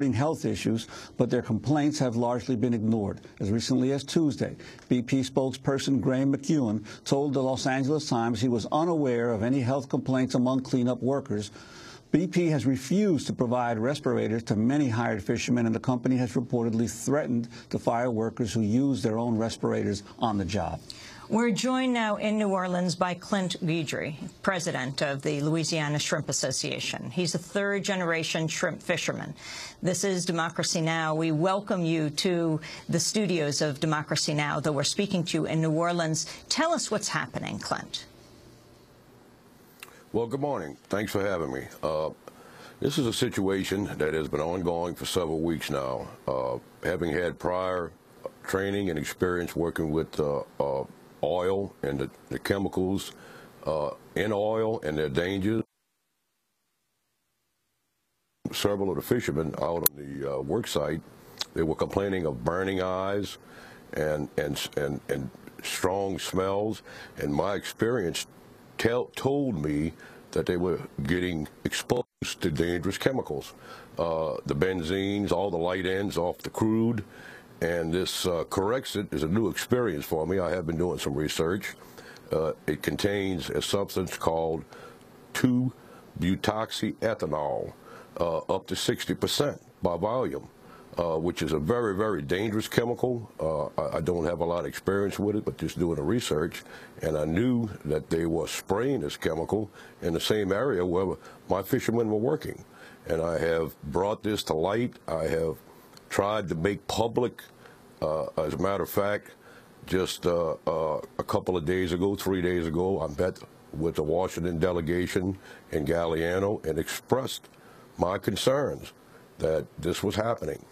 health issues, but their complaints have largely been ignored. As recently as Tuesday, BP spokesperson Graham McEwen told the Los Angeles Times he was unaware of any health complaints among cleanup workers. BP has refused to provide respirators to many hired fishermen, and the company has reportedly threatened to fire workers who use their own respirators on the job. We're joined now in New Orleans by Clint Guidry, president of the Louisiana Shrimp Association. He's a third-generation shrimp fisherman. This is Democracy Now! We welcome you to the studios of Democracy Now!, though we're speaking to you in New Orleans. Tell us what's happening, Clint. Well, good morning. Thanks for having me. This is a situation that has been ongoing for several weeks now. Having had prior training and experience working with oil and the chemicals in oil and their dangers, several of the fishermen out on the work site, they were complaining of burning eyes and strong smells, and my experience told me that they were getting exposed to dangerous chemicals, the benzenes, all the light ends off the crude, and this Corexit is a new experience for me. I have been doing some research. It contains a substance called 2-butoxyethanol, up to 60% by volume, which is a very, very dangerous chemical. I don't have a lot of experience with it, but just doing the research, and I knew that they were spraying this chemical in the same area where my fishermen were working. And I have brought this to light. I have tried to make public, as a matter of fact, just a couple of days ago, 3 days ago, I met with the Washington delegation in Galliano and expressed my concerns that this was happening.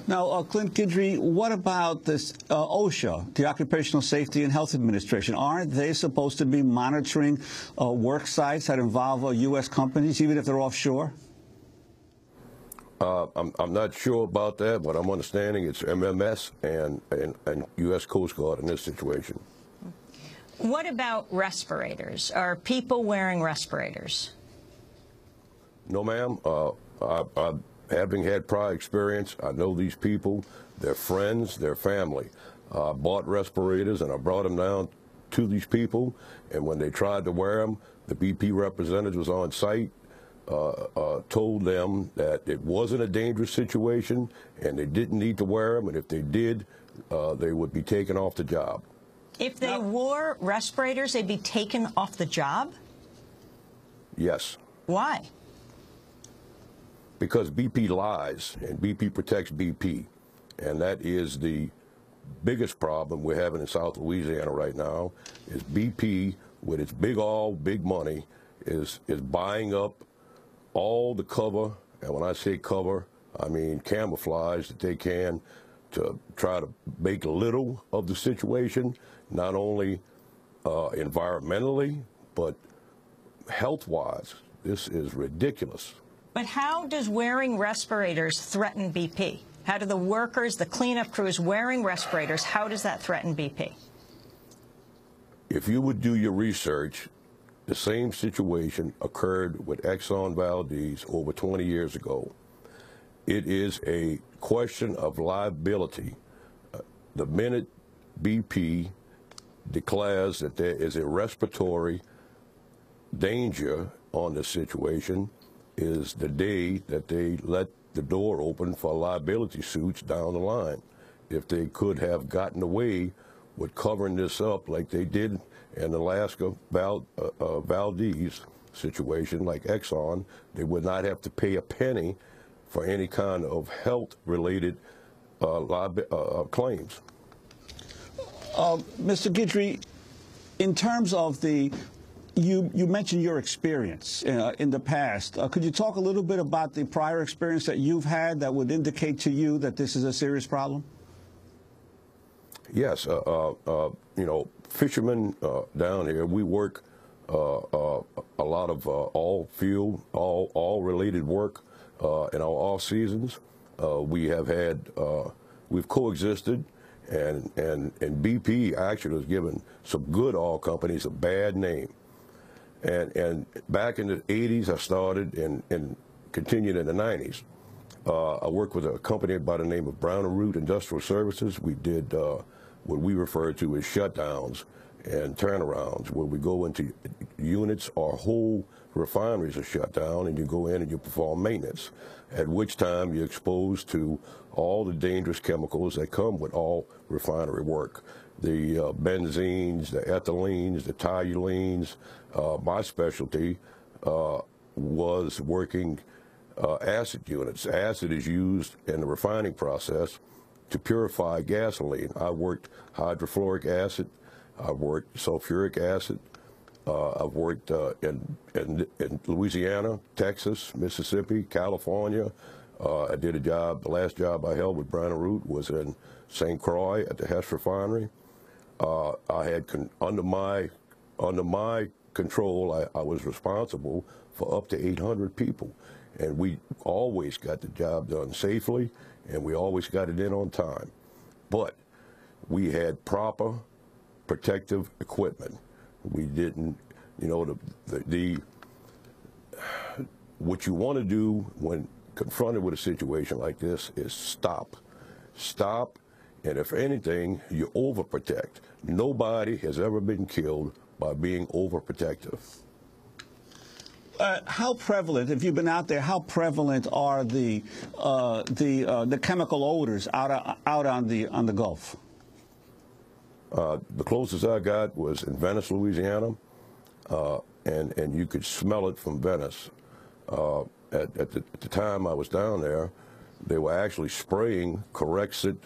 Now, Clint Guidry, what about this OSHA, the Occupational Safety and Health Administration? Aren't they supposed to be monitoring work sites that involve U.S. companies, even if they're offshore? I'm not sure about that, but I'm understanding it's MMS and U.S. Coast Guard in this situation. What about respirators? Are people wearing respirators? No, ma'am. Having had prior experience, I know these people, their friends, their family. I bought respirators and I brought them down to these people, and when they tried to wear them, the BP representatives on site told them that it wasn't a dangerous situation and they didn't need to wear them, and if they did, they would be taken off the job. If they wore respirators, they'd be taken off the job? Yes. Why? Because BP lies, and BP protects BP, and that is the biggest problem we're having in South Louisiana right now. Is BP, with its big oil, big money, is buying up all the cover, and when I say cover, I mean camouflage that they can to try to make little of the situation, not only environmentally, but health-wise. This is ridiculous. But how does wearing respirators threaten BP? How do the workers, the cleanup crews wearing respirators, how does that threaten BP? If you would do your research, the same situation occurred with Exxon Valdez over 20 years ago. It is a question of liability. The minute BP declares that there is a respiratory danger on the situation is the day that they let the door open for liability suits down the line. If they could have gotten away with covering this up like they did in Alaska Valdez situation, like Exxon, they would not have to pay a penny for any kind of health-related claims. Mr. Guidry, in terms of the You mentioned your experience in the past. Could you talk a little bit about the prior experience that you've had that would indicate to you that this is a serious problem? Yes. You know, fishermen down here, we work a lot of all field, all related work in our off seasons. We have had, we've coexisted, and BP actually has given some good oil companies a bad name. And back in the 80s, I started and continued in the 90s. I worked with a company by the name of Brown & Root Industrial Services. We did what we refer to as shutdowns and turnarounds, where we go into units or whole refineries are shut down, and you go in and you perform maintenance, at which time you're exposed to all the dangerous chemicals that come with all refinery work. The benzenes, the ethylenes, the toluenes. My specialty was working acid units. Acid is used in the refining process to purify gasoline. I worked hydrofluoric acid, I've worked sulfuric acid, I've worked in Louisiana, Texas, Mississippi, California. I did a job, the last job I held with Brown & Root was in St. Croix at the Hess refinery. I had, under my control, I was responsible for up to 800 people. And we always got the job done safely, and we always got it in on time. But we had proper protective equipment. We didn't, you know, what you want to do when confronted with a situation like this is stop. Stop, and if anything, you overprotect. Nobody has ever been killed by being overprotective. How prevalent, if you've been out there, how prevalent are the chemical odors out on the Gulf? The closest I got was in Venice, Louisiana, and you could smell it from Venice. At the time I was down there, they were actually spraying Corexit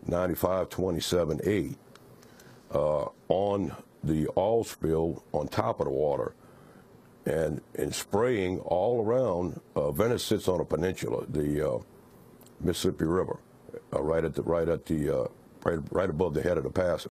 9527A on the oil spill on top of the water, and spraying all around. Venice sits on a peninsula, the Mississippi River, right above the head of the pass.